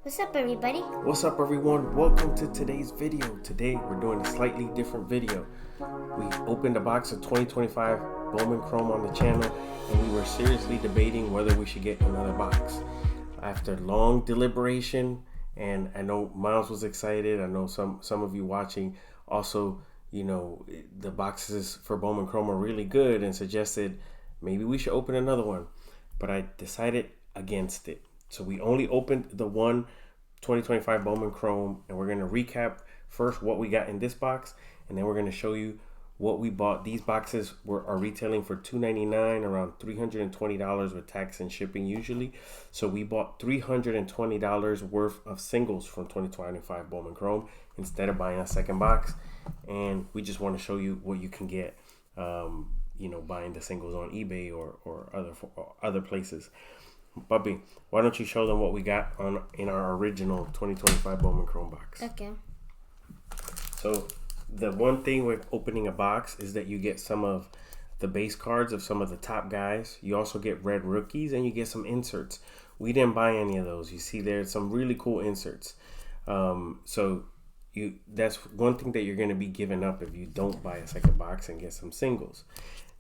What's up, everybody? What's up, everyone? Welcome to today's video. Today we're doing a slightly different video. We opened a box of 2025 Bowman Chrome on the channel, and we were seriously debating whether we should get another box. After long deliberation, and I know Miles was excited. I know some of you watching also, the boxes for Bowman Chrome are really good and suggested maybe we should open another one. But I decided against it. So we only opened the one 2025 Bowman Chrome, and we're going to recap first what we got in this box, and then we're going to show you what we bought. These boxes are retailing for $299, around $320 with tax and shipping usually. So we bought $320 worth of singles from 2025 Bowman Chrome instead of buying a second box, and we just want to show you what you can get buying the singles on eBay or other places. Puppy, why don't you show them what we got in our original 2025 Bowman Chrome box? Okay. So the one thing with opening a box is that you get some of the base cards of some of the top guys. You also get red rookies, and you get some inserts. We didn't buy any of those. You see there's some really cool inserts. That's one thing that you're going to be giving up if you don't buy a second box and get some singles.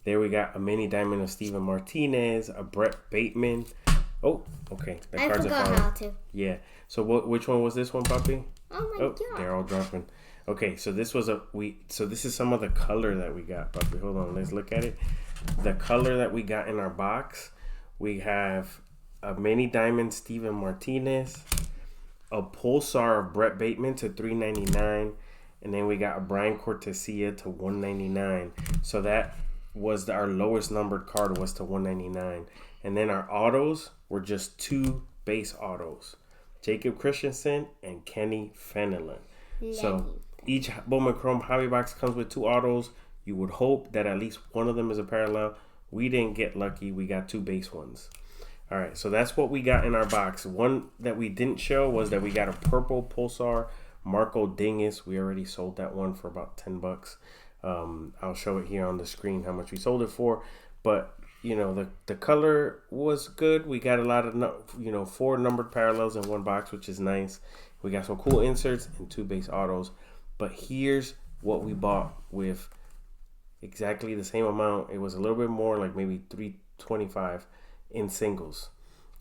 There we got a mini diamond of Steven Martinez, a Brett Bateman. Oh, okay. The I cards forgot are how to. Yeah. So which one was this one, Puppy? Oh my god. They're all dropping. Okay, so this was this is some of the color that we got, Puppy. Hold on, let's look at it. The color that we got in our box, we have a mini diamond Steven Martinez, a pulsar of Brett Bateman to $399, and then we got a Brian Cortesia to $199. So that was our lowest numbered card was to $199. And then our autos were just two base autos, Jacob Christensen and Kenny Fenelon. So each Bowman Chrome hobby box comes with two autos. You would hope that at least one of them is a parallel. We didn't get lucky. We got two base ones. All right, so that's what we got in our box. One that we didn't show was that we got a purple pulsar Marco Dingus. We already sold that one for about $10. I'll show it here on the screen how much we sold it for. But the color was good. We got a lot of 4 numbered parallels in one box, which is nice. We got some cool inserts and 2 base autos. But here's what we bought with exactly the same amount. It was a little bit more, like maybe $325 in singles,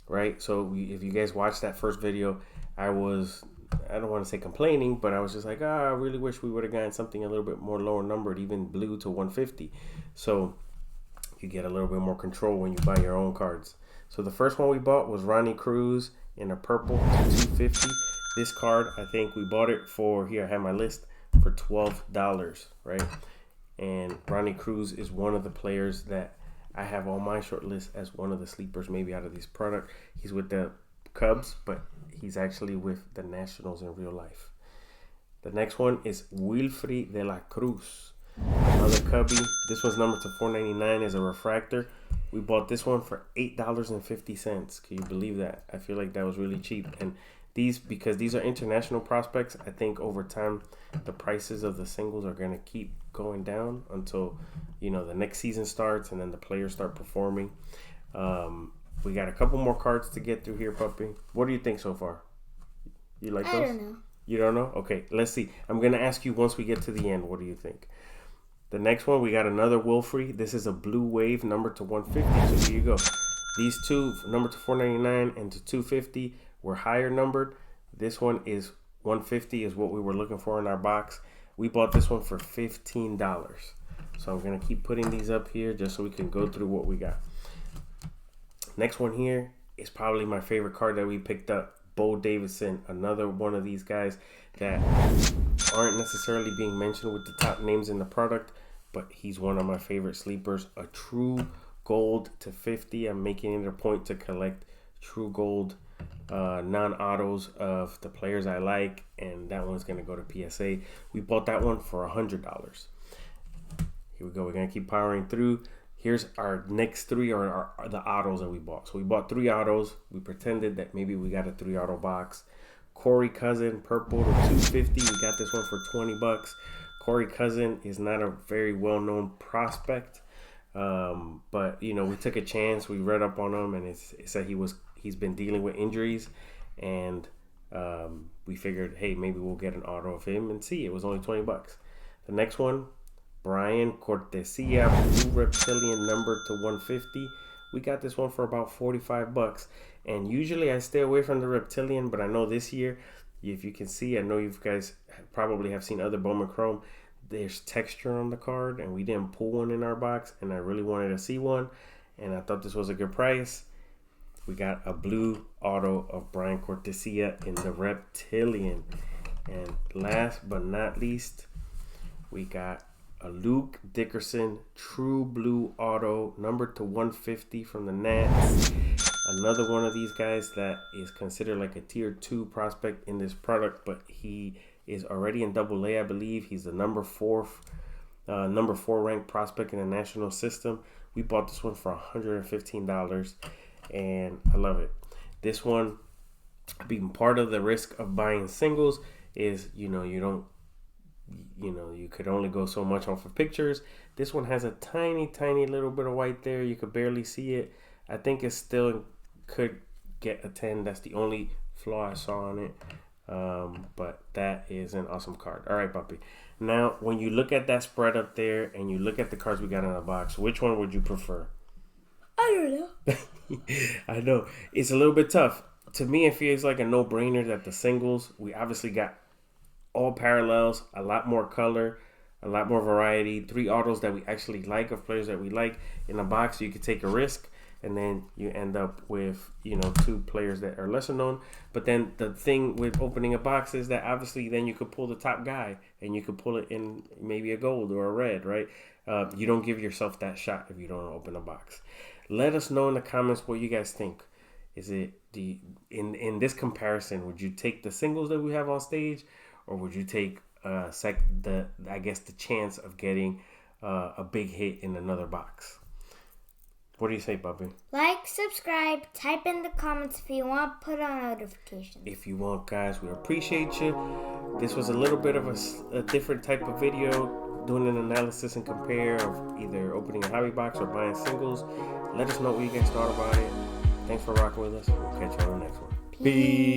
right? So if you guys watched that first video, I don't want to say complaining, but I was just like, I really wish we would have gotten something a little bit more lower numbered, even blue to 150. So you get a little bit more control when you buy your own cards. So the first one we bought was Ronnie Cruz in a purple to $250. This card, I think we bought it for, here I have my list, for $12, right? And Ronnie Cruz is one of the players that I have on my short list as one of the sleepers maybe out of this product. He's with the Cubs, but he's actually with the Nationals in real life. The next one is Wilfry de la Cruz, another Cubby. This one's numbered to $4.99 as a refractor. We bought this one for $8.50. Can you believe that? I feel like that was really cheap. And because these are international prospects, I think over time the prices of the singles are going to keep going down until the next season starts and then the players start performing. We got a couple more cards to get through here, Puppy. What do you think so far? You like those? I don't know. You don't know? Okay, let's see. I'm going to ask you once we get to the end, what do you think? The next one, we got another Wilfry. This is a blue wave numbered to 150. So here you go. These two, numbered to $4.99 and to $250, were higher numbered. This one is $150 is what we were looking for in our box. We bought this one for $15. So I'm going to keep putting these up here just so we can go through what we got. Next one here is probably my favorite card that we picked up. Bo Davidson, another one of these guys that aren't necessarily being mentioned with the top names in the product, but he's one of my favorite sleepers. A true gold to 50. I'm making it a point to collect true gold non-autos of the players I like, and that one's going to go to PSA. We bought that one for $100. Here we go. We're going to keep powering through. Here's our next 3 are the autos that we bought. So we bought 3 autos. We pretended that maybe we got a 3 auto box. Corey Cousin, purple to $250. We got this one for $20. Corey Cousin is not a very well-known prospect, but we took a chance. We read up on him, and it said he's been dealing with injuries, and we figured, hey, maybe we'll get an auto of him and see. It was only $20. The next one, Brian Cortesia, Blue Reptilian number to 150. We got this one for about $45. And usually I stay away from the Reptilian, but I know this year, if you can see, I know you guys probably have seen other Bowman Chrome. There's texture on the card, and we didn't pull one in our box, and I really wanted to see one, and I thought this was a good price. We got a blue auto of Brian Cortesia in the Reptilian. And last but not least, we got a Luke Dickerson True Blue auto number to 150 from the Nats. Another one of these guys that is considered like a tier 2 prospect in this product, but he is already in AA, I believe. He's the number 4 ranked prospect in the national system. We bought this one for $115, and I love it. This one, being part of the risk of buying singles is, you could only go so much off of pictures. This one has a tiny little bit of white there. You could barely see it. I think it still could get a 10. That's the only flaw I saw on it. But that is an awesome card. All right, puppy. Now, when you look at that spread up there and you look at the cards we got in the box, which one would you prefer? I don't know. I know. It's a little bit tough. To me, it feels like a no-brainer that the singles, we obviously got all parallels, a lot more color, a lot more variety, 3 autos that we actually like of players that we like in a box. You could take a risk, and then you end up with 2 players that are lesser known. But then the thing with opening a box is that obviously then you could pull the top guy, and you could pull it in maybe a gold or a red, right? You don't give yourself that shot if you don't open a box. Let us know in the comments what you guys think. Is it in this comparison, would you take the singles that we have on stage, or would you take the chance of getting a big hit in another box? What do you say, Bubby? Like, subscribe, type in the comments if you want, put on notifications. If you want, guys, we appreciate you. This was a little bit of a different type of video, doing an analysis and compare of either opening a hobby box or buying singles. Let us know what you guys thought about it. Thanks for rocking with us. We'll catch you on the next one. Peace.